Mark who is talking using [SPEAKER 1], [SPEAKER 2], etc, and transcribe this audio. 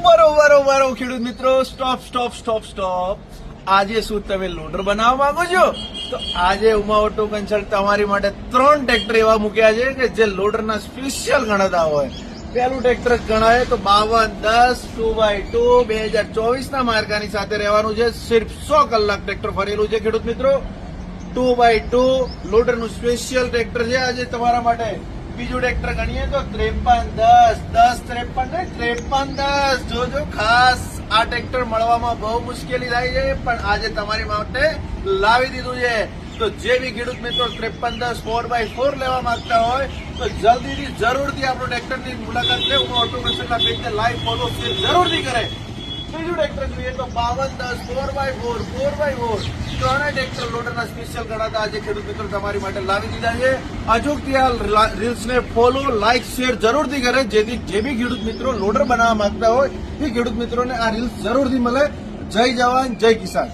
[SPEAKER 1] ઉભારો ખેડૂત મિત્રો, સ્ટોપ. આજે શું તમે લોડર બનાવવા માંગો છો? તો આજે ઉમા ઓટો કન્સલ્ટ તમારી માટે 3 ટ્રેક્ટર એવા મૂક્યા છે કે જે લોડરના સ્પેશિયલ ગણતા હોય. પહેલું ટ્રેક્ટર ગણાય તો 5210 2x2 2024 ના માર્કાની સાથે રહેવાનું છે. સિર્ફ 100 કલાક ટ્રેક્ટર ફરેલું છે ખેડૂત મિત્રો. 2x2 લોડરનું સ્પેશિયલ ટ્રેક્ટર છે આજે તમારા માટે. બીજું ટ્રેક્ટર ગણીએ તો 5310 જોજો ખાસ. આ ટ્રેક્ટર મળવામાં બહુ મુશ્કેલી થાય છે, પણ આજે તમારી માટે લાવી દીધું છે. તો જે બી ખેડૂત મિત્રો 5310 4x4 લેવા માંગતા હોય તો જલ્દીથી જરૂરથી આપણું ટ્રેક્ટરની મુલાકાત લે. હું ઓટો કન્સલ્ટના પેજને લાઈવ ફોલો જરૂરથી કરે. બીજું ટ્રેક્ટર જોઈએ તો 5210 4x4 ત્રણેય ટ્રેક્ટર લોડરના સ્પેશિયલ ગણાતા આજે ખેડૂત મિત્રો તમારી માટે લાવી દીધા છે. અચૂકથી આ રીલ્સને ફોલો, લાઈક, શેર જરૂરથી કરે, જેથી જે બી ખેડૂત મિત્રો લોડર બનાવવા માંગતા હોય એ ખેડૂત મિત્રોને આ રીલ્સ જરૂરથી મળે. જય જવાન, જય કિસાન.